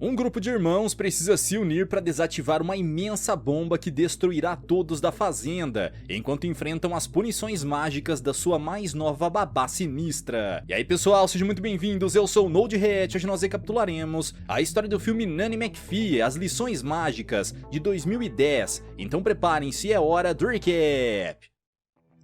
Um grupo de irmãos precisa se unir para desativar uma imensa bomba que destruirá todos da fazenda, enquanto enfrentam as punições mágicas da sua mais nova babá sinistra. E aí pessoal, sejam muito bem-vindos, eu sou o NodeHat. Hoje nós recapitularemos a história do filme Nanny McPhee, As Lições Mágicas, de 2010. Então preparem-se, é hora do recap!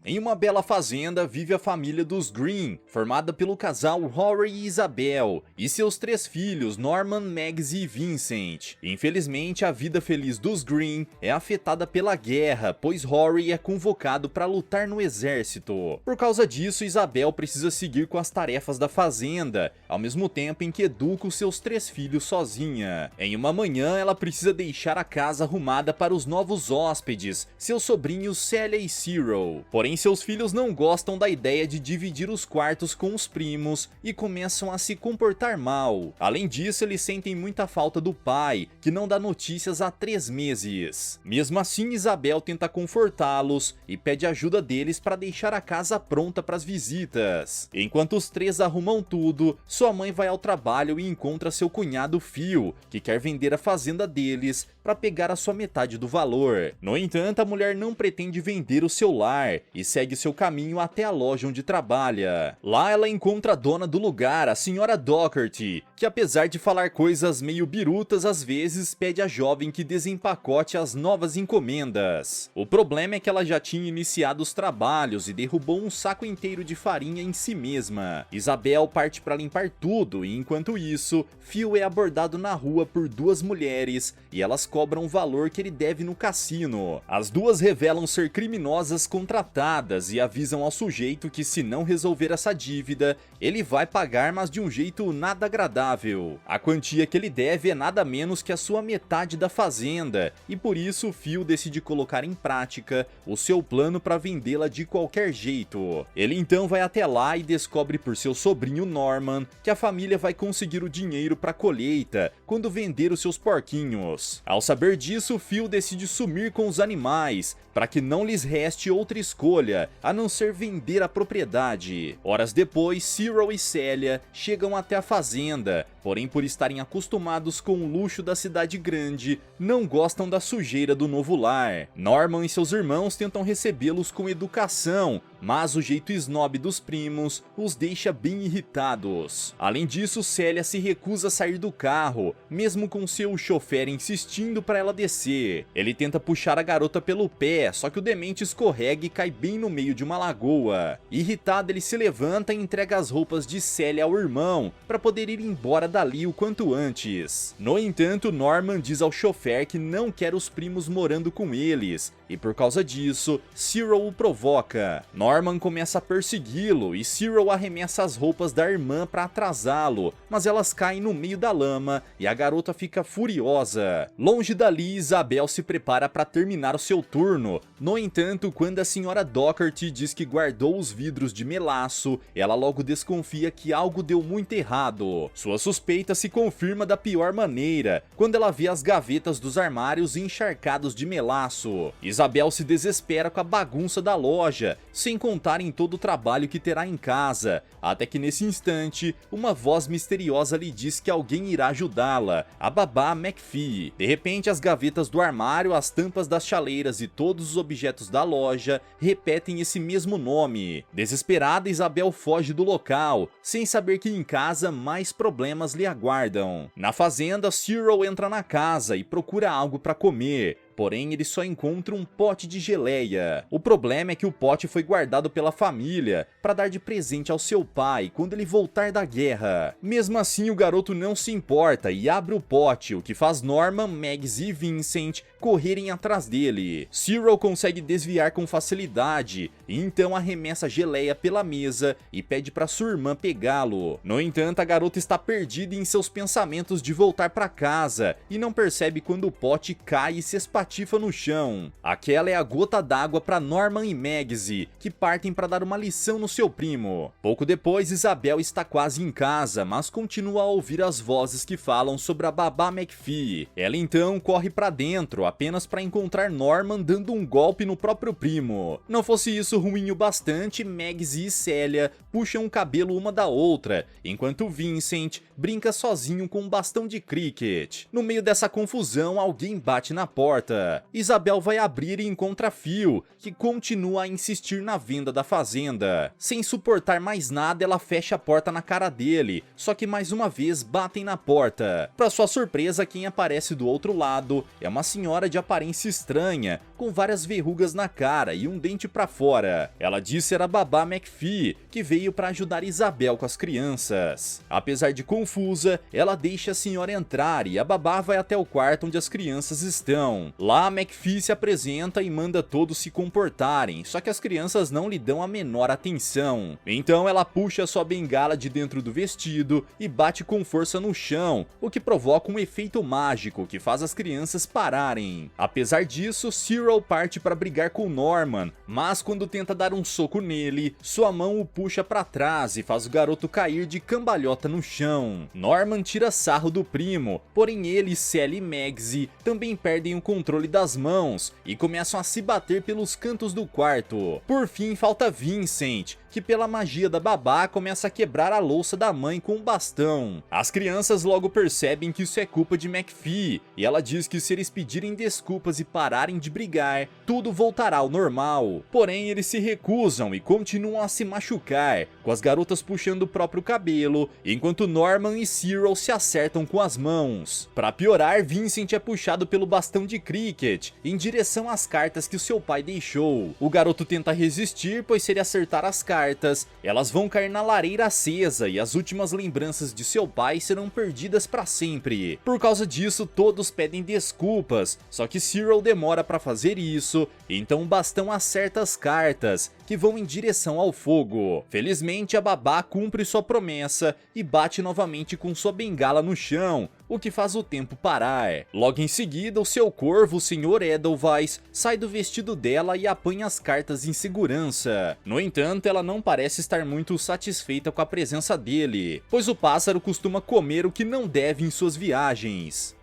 Em uma bela fazenda vive a família dos Green, formada pelo casal Rory e Isabel, e seus 3 filhos Norman, Mags e Vincent. Infelizmente, a vida feliz dos Green é afetada pela guerra, pois Rory é convocado para lutar no exército. Por causa disso, Isabel precisa seguir com as tarefas da fazenda, ao mesmo tempo em que educa os seus 3 filhos sozinha. Em uma manhã, ela precisa deixar a casa arrumada para os novos hóspedes, seus sobrinhos Celia e Cyril. Porém, seus filhos não gostam da ideia de dividir os quartos com os primos e começam a se comportar mal. Além disso, eles sentem muita falta do pai, que não dá notícias há 3 meses. Mesmo assim, Isabel tenta confortá-los e pede ajuda deles para deixar a casa pronta para as visitas. Enquanto os 3 arrumam tudo, sua mãe vai ao trabalho e encontra seu cunhado Phil, que quer vender a fazenda deles para pegar a sua metade do valor. No entanto, a mulher não pretende vender o seu lar e segue seu caminho até a loja onde trabalha. Lá ela encontra a dona do lugar, a senhora Doherty, que apesar de falar coisas meio birutas às vezes, pede à jovem que desempacote as novas encomendas. O problema é que ela já tinha iniciado os trabalhos e derrubou um saco inteiro de farinha em si mesma. Isabel parte para limpar tudo e enquanto isso, Phil é abordado na rua por 2 mulheres e elas cobram o valor que ele deve no cassino. As 2 revelam ser criminosas contratadas e avisam ao sujeito que se não resolver essa dívida, ele vai pagar, mas de um jeito nada agradável. A quantia que ele deve é nada menos que a sua metade da fazenda, e por isso Phil decide colocar em prática o seu plano para vendê-la de qualquer jeito. Ele então vai até lá e descobre por seu sobrinho Norman que a família vai conseguir o dinheiro para a colheita quando vender os seus porquinhos. Ao saber disso, Phil decide sumir com os animais, para que não lhes reste outra escolha a não ser vender a propriedade. Horas depois, Cyril e Celia chegam até a fazenda, porém por estarem acostumados com o luxo da cidade grande, não gostam da sujeira do novo lar. Norman e seus irmãos tentam recebê-los com educação, mas o jeito snob dos primos os deixa bem irritados. Além disso, Celia se recusa a sair do carro, mesmo com seu chofer insistindo para ela descer. Ele tenta puxar a garota pelo pé, só que o demente escorrega e cai bem no meio de uma lagoa. Irritado, ele se levanta e entrega as roupas de Celia ao irmão, para poder ir embora dali o quanto antes. No entanto, Norman diz ao chofer que não quer os primos morando com eles, e por causa disso, Cyril o provoca. Norman começa a persegui-lo e Cyril arremessa as roupas da irmã para atrasá-lo, mas elas caem no meio da lama e a garota fica furiosa. Longe dali, Isabel se prepara para terminar o seu turno. No entanto, quando a senhora Doherty diz que guardou os vidros de melaço, ela logo desconfia que algo deu muito errado. Sua suspeita se confirma da pior maneira, quando ela vê as gavetas dos armários encharcados de melaço. Isabel se desespera com a bagunça da loja, sem contar em todo o trabalho que terá em casa, até que nesse instante, uma voz misteriosa lhe diz que alguém irá ajudá-la, a babá McPhee. De repente, as gavetas do armário, as tampas das chaleiras e todos os objetos da loja repetem esse mesmo nome. Desesperada, Isabel foge do local, sem saber que em casa mais problemas lhe aguardam. Na fazenda, Cyril entra na casa e procura algo para comer. Porém, ele só encontra um pote de geleia. O problema é que o pote foi guardado pela família para dar de presente ao seu pai quando ele voltar da guerra. Mesmo assim, o garoto não se importa e abre o pote, o que faz Norman, Mags e Vincent correrem atrás dele. Cyril consegue desviar com facilidade e então arremessa a geleia pela mesa e pede para sua irmã pegá-lo. No entanto, a garota está perdida em seus pensamentos de voltar para casa e não percebe quando o pote cai e se espatifa espatifa no chão. Aquela é a gota d'água para Norman e Magsy, que partem para dar uma lição no seu primo. Pouco depois, Isabel está quase em casa, mas continua a ouvir as vozes que falam sobre a babá McPhee. Ela então corre para dentro, apenas para encontrar Norman dando um golpe no próprio primo. Não fosse isso ruim o bastante, Magsy e Célia puxam o cabelo uma da outra, enquanto Vincent brinca sozinho com um bastão de cricket. No meio dessa confusão, alguém bate na porta. Isabel vai abrir e encontra Phil, que continua a insistir na venda da fazenda. Sem suportar mais nada, ela fecha a porta na cara dele, só que mais uma vez batem na porta. Para sua surpresa, quem aparece do outro lado é uma senhora de aparência estranha, com várias verrugas na cara e um dente para fora. Ela diz ser a babá McPhee, que veio para ajudar Isabel com as crianças. Apesar de confusa, ela deixa a senhora entrar e a babá vai até o quarto onde as crianças estão. Lá, McPhee se apresenta e manda todos se comportarem, só que as crianças não lhe dão a menor atenção. Então ela puxa sua bengala de dentro do vestido e bate com força no chão, o que provoca um efeito mágico que faz as crianças pararem. Apesar disso, Cyril parte para brigar com Norman, mas quando tenta dar um soco nele, sua mão o puxa para trás e faz o garoto cair de cambalhota no chão. Norman tira sarro do primo, porém ele, Célia e Magsy também perdem o controle das mãos e começam a se bater pelos cantos do quarto. Por fim, falta Vincent, que pela magia da babá começa a quebrar a louça da mãe com um bastão. As crianças logo percebem que isso é culpa de McPhee, e ela diz que se eles pedirem desculpas e pararem de brigar, tudo voltará ao normal. Porém, eles se recusam e continuam a se machucar, com as garotas puxando o próprio cabelo, enquanto Norman e Cyril se acertam com as mãos. Para piorar, Vincent é puxado pelo bastão de cricket em direção às cartas que o seu pai deixou. O garoto tenta resistir, pois se ele acertar as cartas, elas vão cair na lareira acesa e as últimas lembranças de seu pai serão perdidas para sempre. Por causa disso, todos pedem desculpas, só que Cyril demora para fazer isso, então o bastão acerta as cartas, que vão em direção ao fogo. Felizmente, a babá cumpre sua promessa e bate novamente com sua bengala no chão, o que faz o tempo parar. Logo em seguida, o seu corvo, o Sr. Edelweiss, sai do vestido dela e apanha as cartas em segurança. No entanto, ela não parece estar muito satisfeita com a presença dele, pois o pássaro costuma comer o que não deve em suas viagens.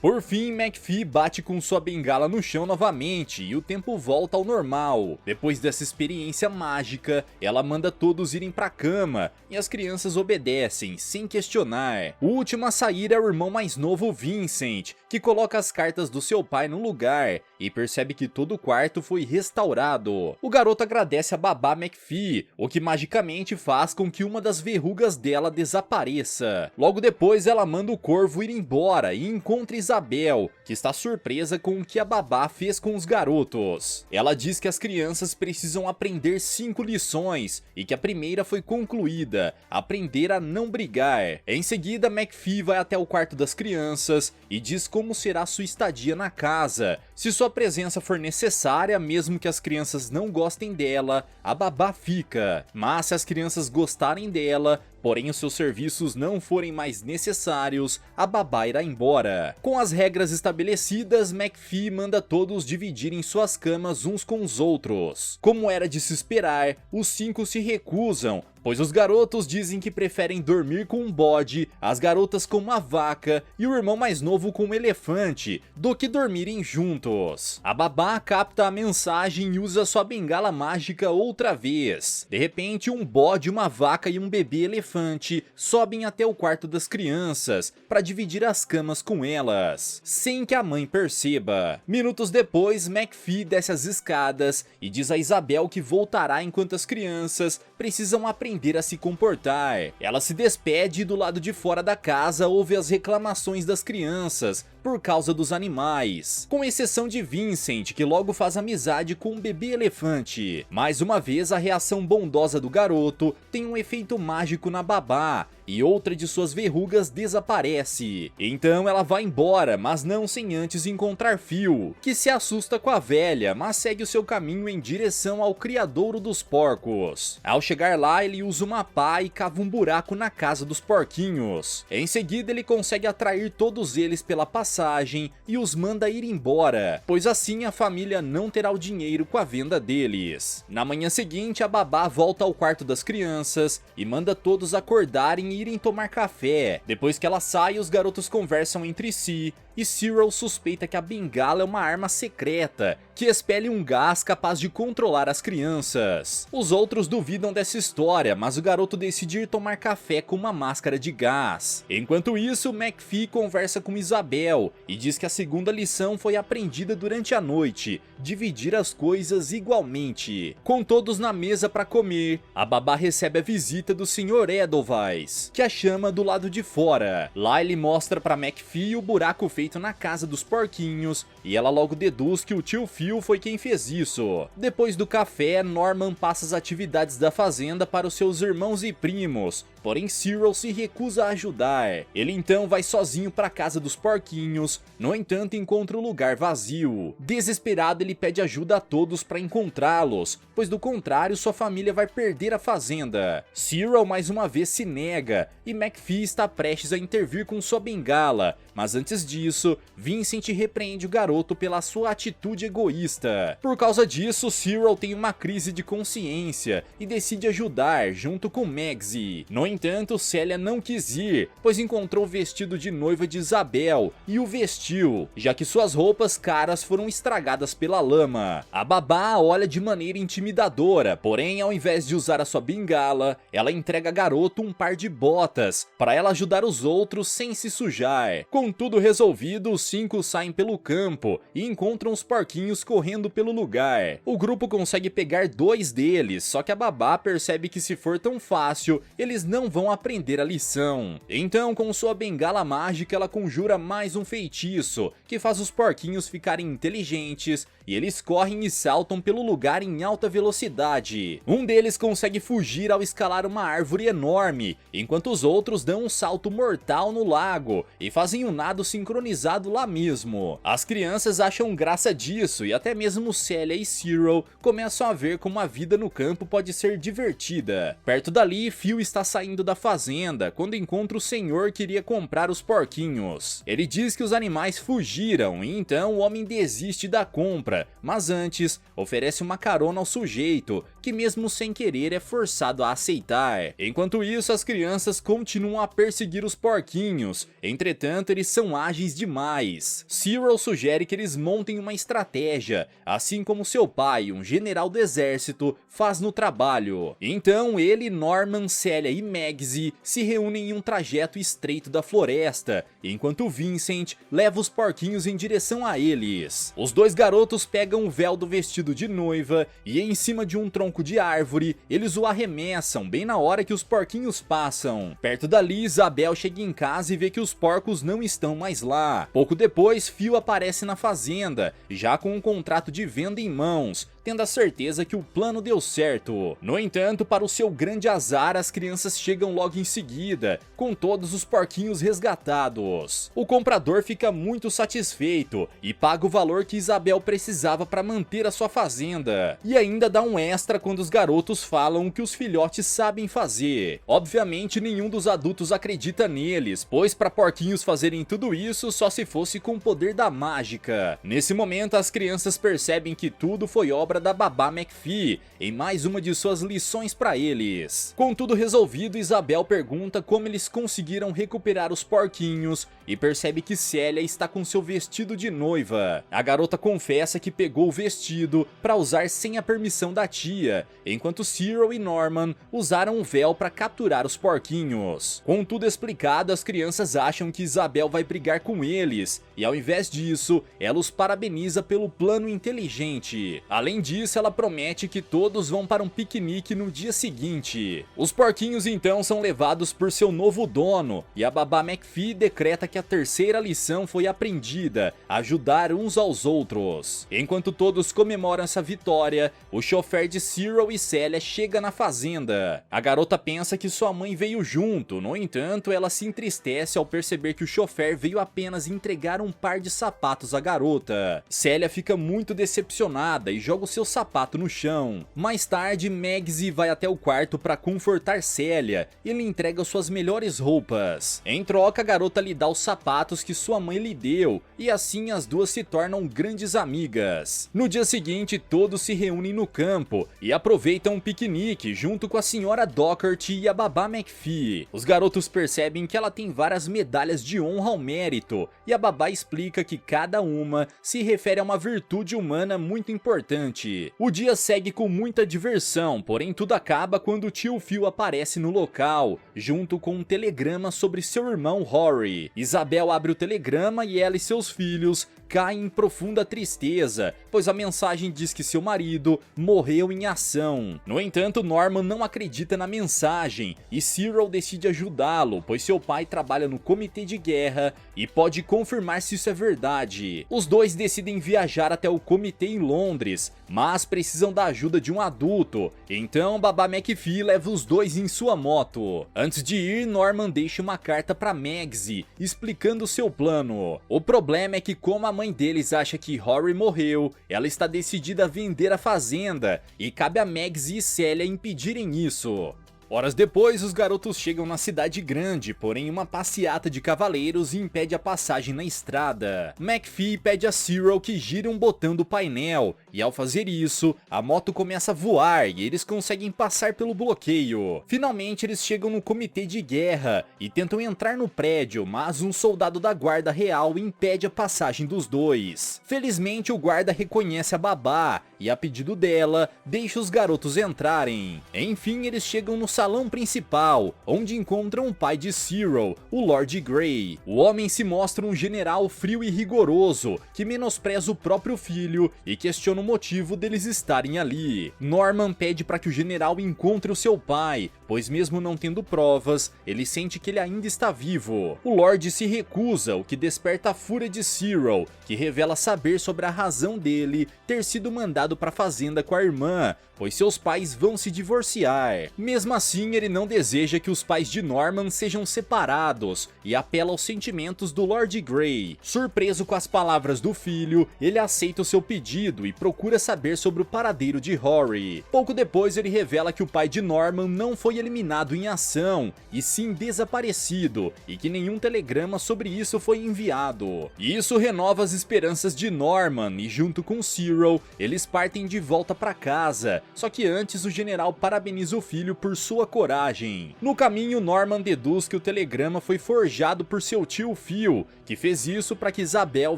Por fim, McPhee bate com sua bengala no chão novamente e o tempo volta ao normal. Depois dessa experiência mágica, ela manda todos irem pra cama e as crianças obedecem, sem questionar. O último a sair é o irmão mais novo, Vincent, que coloca as cartas do seu pai no lugar e percebe que todo o quarto foi restaurado. O garoto agradece a babá McPhee, o que magicamente faz com que uma das verrugas dela desapareça. Logo depois, ela manda o corvo ir embora e encontra Isabel, que está surpresa com o que a babá fez com os garotos. Ela diz que as crianças precisam aprender 5 lições e que a primeira foi concluída: aprender a não brigar. Em seguida, McPhee vai até o quarto das crianças e diz como será sua estadia na casa. Se sua presença for necessária, mesmo que as crianças não gostem dela, a babá fica. Mas se as crianças gostarem dela, porém os seus serviços não forem mais necessários, a babá irá embora. Com as regras estabelecidas, McPhee manda todos dividirem suas camas uns com os outros. Como era de se esperar, os 5 se recusam, pois os garotos dizem que preferem dormir com um bode, as garotas com uma vaca e o irmão mais novo com um elefante, do que dormirem juntos. A babá capta a mensagem e usa sua bengala mágica outra vez. De repente, um bode, uma vaca e um bebê elefante sobem até o quarto das crianças para dividir as camas com elas, sem que a mãe perceba. Minutos depois, McPhee desce as escadas e diz a Isabel que voltará enquanto as crianças precisam aprender a se comportar. Ela se despede e do lado de fora da casa ouve as reclamações das crianças por causa dos animais, com exceção de Vincent, que logo faz amizade com um bebê elefante. Mais uma vez, a reação bondosa do garoto tem um efeito mágico na babá e outra de suas verrugas desaparece. Então ela vai embora, mas não sem antes encontrar Phil, que se assusta com a velha, mas segue o seu caminho em direção ao criadouro dos porcos. Ao chegar lá, ele usa uma pá e cava um buraco na casa dos porquinhos. Em seguida, ele consegue atrair todos eles pela passagem passagem e os manda ir embora, pois assim a família não terá o dinheiro com a venda deles. Na manhã seguinte, a babá volta ao quarto das crianças e manda todos acordarem e irem tomar café. Depois que ela sai, os garotos conversam entre si e Cyril suspeita que a bengala é uma arma secreta que expele um gás capaz de controlar as crianças. Os outros duvidam dessa história, mas o garoto decide ir tomar café com uma máscara de gás. Enquanto isso, McPhee conversa com Isabel e diz que a segunda lição foi aprendida durante a noite: dividir as coisas igualmente. Com todos na mesa para comer, a babá recebe a visita do Sr. Edelweiss, que a chama do lado de fora. Lá ele mostra para McPhee o buraco feito na casa dos porquinhos e ela logo deduz que o tio Phil foi quem fez isso. Depois do café, Norman passa as atividades da fazenda para os seus irmãos e primos, porém Cyril se recusa a ajudar. Ele então vai sozinho para a casa dos porquinhos, no entanto encontra o lugar vazio. Desesperado, ele pede ajuda a todos para encontrá-los, pois do contrário sua família vai perder a fazenda. Cyril mais uma vez se nega e McPhee está prestes a intervir com sua bengala, mas antes disso, Vincent repreende o garoto pela sua atitude egoísta. Por causa disso, Cyril tem uma crise de consciência e decide ajudar junto com Magsy. No entanto, Célia não quis ir, pois encontrou o vestido de noiva de Isabel e o vestiu, já que suas roupas caras foram estragadas pela lama. A babá olha de maneira intimidadora, porém ao invés de usar a sua bengala, ela entrega a garoto um par de botas para ela ajudar os outros sem se sujar. Com tudo resolvido, os 5 saem pelo campo e encontram os porquinhos correndo pelo lugar. O grupo consegue pegar 2 deles, só que a babá percebe que se for tão fácil, eles não vão aprender a lição. Então, com sua bengala mágica, ela conjura mais um feitiço, que faz os porquinhos ficarem inteligentes e eles correm e saltam pelo lugar em alta velocidade. Um deles consegue fugir ao escalar uma árvore enorme, enquanto os outros dão um salto mortal no lago e fazem um nado sincronizado lá mesmo. As crianças acham graça disso e até mesmo Célia e Cyril começam a ver como a vida no campo pode ser divertida. Perto dali, Phil está saindo da fazenda quando encontra o senhor que iria comprar os porquinhos. Ele diz que os animais fugiram e então o homem desiste da compra, mas antes oferece uma carona ao sujeito, que mesmo sem querer é forçado a aceitar. Enquanto isso, as crianças continuam a perseguir os porquinhos, entretanto eles são ágeis demais. Cyril sugere que eles montem uma estratégia, assim como seu pai, um general do exército, faz no trabalho. Então ele, Norman, Célia e Magsy se reúnem em um trajeto estreito da floresta, enquanto Vincent leva os porquinhos em direção a eles. Os 2 garotos pegam o véu do vestido de noiva e em cima de um tronco de árvore, eles o arremessam bem na hora que os porquinhos passam. Perto dali, Isabel chega em casa e vê que os porcos não estão mais lá. Pouco depois, Phil aparece na fazenda, já com um contrato de venda em mãos, tendo a certeza que o plano deu certo. No entanto, para o seu grande azar, as crianças chegam logo em seguida, com todos os porquinhos resgatados. O comprador fica muito satisfeito e paga o valor que Isabel precisava para manter a sua fazenda, e ainda dá um extra quando os garotos falam o que os filhotes sabem fazer. Obviamente, nenhum dos adultos acredita neles, pois para porquinhos fazerem tudo isso só se fosse com o poder da mágica. Nesse momento, as crianças percebem que tudo foi obra da babá McPhee, em mais uma de suas lições para eles. Com tudo resolvido, Isabel pergunta como eles conseguiram recuperar os porquinhos e percebe que Célia está com seu vestido de noiva. A garota confessa que pegou o vestido para usar sem a permissão da tia, enquanto Cyril e Norman usaram o véu para capturar os porquinhos. Com tudo explicado, as crianças acham que Isabel vai brigar com eles, e ao invés disso, ela os parabeniza pelo plano inteligente. Além disso, ela promete que todos vão para um piquenique no dia seguinte. Os porquinhos então são levados por seu novo dono, e a babá McPhee decreta que a terceira lição foi aprendida: ajudar uns aos outros. Enquanto todos comemoram essa vitória, o chofer de Cyril e Célia chega na fazenda. A garota pensa que sua mãe veio junto, no entanto, ela se entristece ao perceber que o chofer veio apenas entregar um par de sapatos à garota. Célia fica muito decepcionada e joga os seu sapato no chão. Mais tarde, Magsy vai até o quarto para confortar Celia e lhe entrega suas melhores roupas. Em troca, a garota lhe dá os sapatos que sua mãe lhe deu, e assim as duas se tornam grandes amigas. No dia seguinte, todos se reúnem no campo e aproveitam um piquenique junto com a senhora Docherty e a babá McPhee. Os garotos percebem que ela tem várias medalhas de honra ao mérito, e a babá explica que cada uma se refere a uma virtude humana muito importante. O dia segue com muita diversão, porém tudo acaba quando o tio Phil aparece no local, junto com um telegrama sobre seu irmão Rory. Isabel abre o telegrama e ela e seus filhos caem em profunda tristeza, pois a mensagem diz que seu marido morreu em ação. No entanto, Norman não acredita na mensagem e Cyril decide ajudá-lo, pois seu pai trabalha no comitê de guerra e pode confirmar se isso é verdade. Os dois decidem viajar até o comitê em Londres, mas precisam da ajuda de um adulto, então babá McPhee leva os dois em sua moto. Antes de ir, Norman deixa uma carta para Magsy, explicando seu plano. O problema é que, como a mãe deles acha que Rory morreu, ela está decidida a vender a fazenda, e cabe a Magsy e Celia impedirem isso. Horas depois, os garotos chegam na cidade grande, porém uma passeata de cavaleiros impede a passagem na estrada. McPhee pede a Cyril que gire um botão do painel, e ao fazer isso, a moto começa a voar e eles conseguem passar pelo bloqueio. Finalmente, eles chegam no comitê de guerra e tentam entrar no prédio, mas um soldado da guarda real impede a passagem dos dois. Felizmente, o guarda reconhece a babá e, a pedido dela, deixa os garotos entrarem. Enfim, eles chegam no salão principal, onde encontram o pai de Cyril, o Lord Grey. O homem se mostra um general frio e rigoroso, que menospreza o próprio filho e questiona o motivo deles estarem ali. Norman pede para que o general encontre o seu pai, pois mesmo não tendo provas, ele sente que ele ainda está vivo. O Lord se recusa, o que desperta a fúria de Cyril, que revela saber sobre a razão dele ter sido mandado para a fazenda com a irmã, pois seus pais vão se divorciar. Mesmo assim, ele não deseja que os pais de Norman sejam separados e apela aos sentimentos do Lord Grey. Surpreso com as palavras do filho, ele aceita o seu pedido e procura saber sobre o paradeiro de Rory. Pouco depois, ele revela que o pai de Norman não foi eliminado em ação, e sim desaparecido, e que nenhum telegrama sobre isso foi enviado. Isso renova as esperanças de Norman, e junto com Cyril, eles partem de volta para casa. Só que antes, o general parabeniza o filho por sua coragem. No caminho, Norman deduz que o telegrama foi forjado por seu tio Phil, que fez isso para que Isabel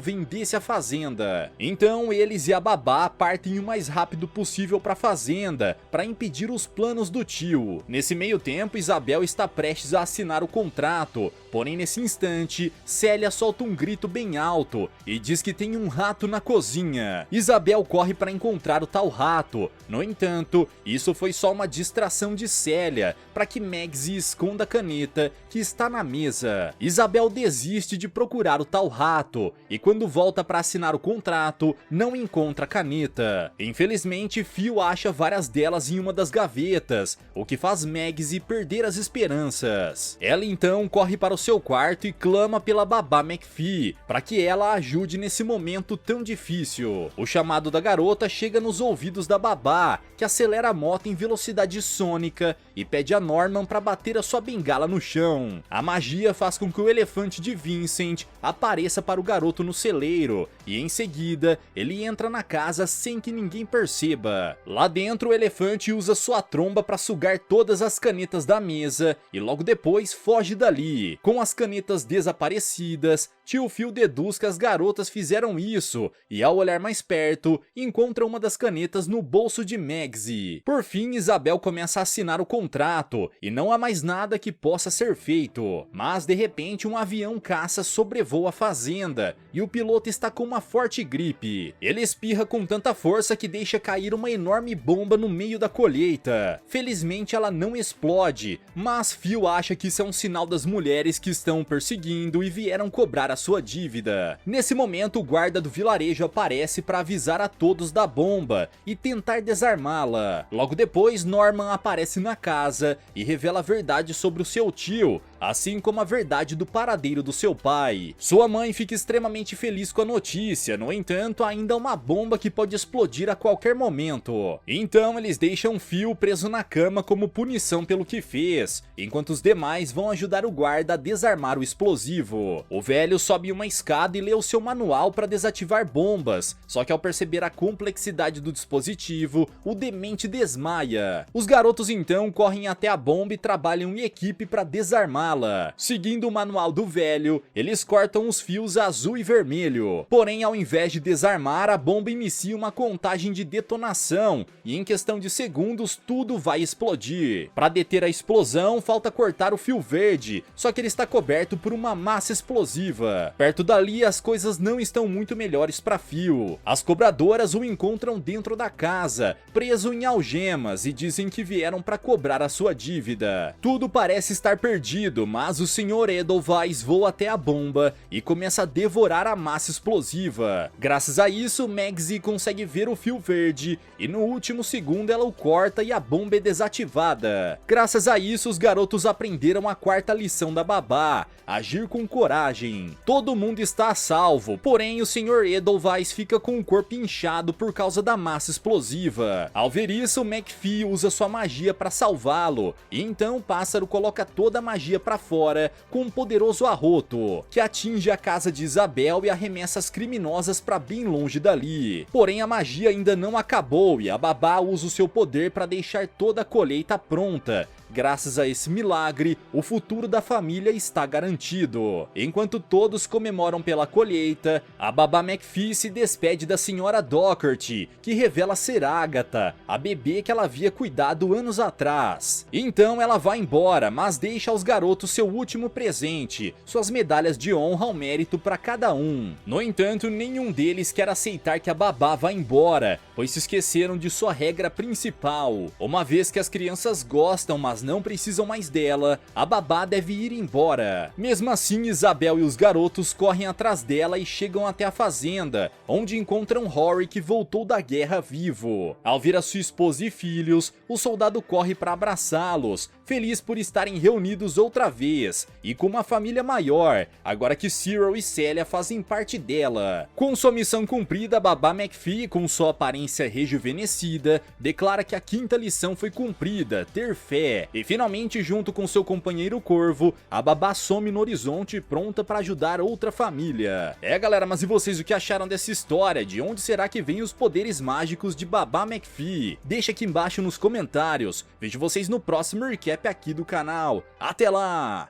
vendesse a fazenda. Então, eles e a babá partem o mais rápido possível para a fazenda, para impedir os planos do tio. Nesse meio tempo, Isabel está prestes a assinar o contrato, porém nesse instante, Celia solta um grito bem alto e diz que tem um rato na cozinha. Isabel corre para encontrar o tal rato. No entanto, isso foi só uma distração de Celia para que Magsy esconda a caneta que está na mesa. Isabel desiste de procurar o tal rato e quando volta para assinar o contrato, não encontra a caneta. Infelizmente, Phil acha várias delas em uma das gavetas, o que faz Magsy perder as esperanças. Ela então corre para o seu quarto e clama pela babá McPhee para que ela a ajude nesse momento tão difícil. O chamado da garota chega nos ouvidos da babá, que acelera a moto em velocidade sônica e pede a Norman para bater a sua bengala no chão. A magia faz com que o elefante de Vincent apareça para o garoto no celeiro e em seguida ele entra na casa sem que ninguém perceba. Lá dentro, o elefante usa sua tromba para sugar todas as canetas da mesa e logo depois foge dali. Com as canetas desaparecidas, tio Phil deduz que as garotas fizeram isso e ao olhar mais perto, encontra uma das canetas no bolso de Magsy. Por fim, Isabel começa a assinar o contrato e não há mais nada que possa ser feito. Mas de repente um avião caça sobrevoa a fazenda e o piloto está com uma forte gripe. Ele espirra com tanta força que deixa cair uma enorme bomba no meio da colheita. Felizmente ela não explode, mas Phil acha que isso é um sinal das mulheres que estão o perseguindo e vieram cobrar a sua dívida. Nesse momento, o guarda do vilarejo aparece para avisar a todos da bomba e tentar desarmá-la. Logo depois, Norman aparece na casa e revela a verdade sobre o seu tio, assim como a verdade do paradeiro do seu pai. Sua mãe fica extremamente feliz com a notícia, no entanto, ainda há uma bomba que pode explodir a qualquer momento. Então eles deixam Phil preso na cama como punição pelo que fez, enquanto os demais vão ajudar o guarda a desarmar o explosivo. O velho sobe uma escada e lê o seu manual para desativar bombas, só que ao perceber a complexidade do dispositivo, o demente desmaia. Os garotos então correm até a bomba e trabalham em equipe para desarmá-la. Seguindo o manual do velho, eles cortam os fios azul e vermelho. Porém, ao invés de desarmar, a bomba inicia uma contagem de detonação e em questão de segundos tudo vai explodir. Para deter a explosão, falta cortar o fio verde, só que ele está coberto por uma massa explosiva. Perto dali, as coisas não estão muito melhores para Phil. As cobradoras o encontram dentro da casa, preso em algemas, e dizem que vieram para cobrar a sua dívida. Tudo parece estar perdido, mas o Sr. Edelweiss voa até a bomba e começa a devorar a massa explosiva. Graças a isso, Magsy consegue ver o fio verde e no último segundo ela o corta e a bomba é desativada. Graças a isso, os garotos aprenderam a quarta lição da babá: agir com coragem. Todo mundo está a salvo, porém o Sr. Edelweiss fica com o corpo inchado por causa da massa explosiva. Ao ver isso, McPhee usa sua magia para salvá-lo, e então o pássaro coloca toda a magia para fora com um poderoso arroto, que atinge a casa de Isabel e arremessa as criminosas para bem longe dali. Porém, a magia ainda não acabou e a babá usa o seu poder para deixar toda a colheita pronta. Graças a esse milagre, o futuro da família está garantido. Enquanto todos comemoram pela colheita, a babá McPhee se despede da senhora Docherty, que revela ser Agatha, a bebê que ela havia cuidado anos atrás. Então ela vai embora, mas deixa aos garotos seu último presente, suas medalhas de honra ao mérito para cada um. No entanto, nenhum deles quer aceitar que a babá vá embora, pois se esqueceram de sua regra principal. Uma vez que as crianças gostam, mas não precisam mais dela, a babá deve ir embora. Mesmo assim, Isabel e os garotos correm atrás dela e chegam até a fazenda, onde encontram Rory, que voltou da guerra vivo. Ao ver a sua esposa e filhos, o soldado corre para abraçá-los, feliz por estarem reunidos outra vez, e com uma família maior, agora que Cyril e Celia fazem parte dela. Com sua missão cumprida, a babá McPhee, com sua aparência rejuvenescida, declara que a quinta lição foi cumprida: ter fé. E finalmente, junto com seu companheiro Corvo, a babá some no horizonte pronta para ajudar outra família. Galera, mas e vocês, o que acharam dessa história? De onde será que vêm os poderes mágicos de babá McPhee? Deixa aqui embaixo nos comentários. Vejo vocês no próximo recap aqui do canal. Até lá!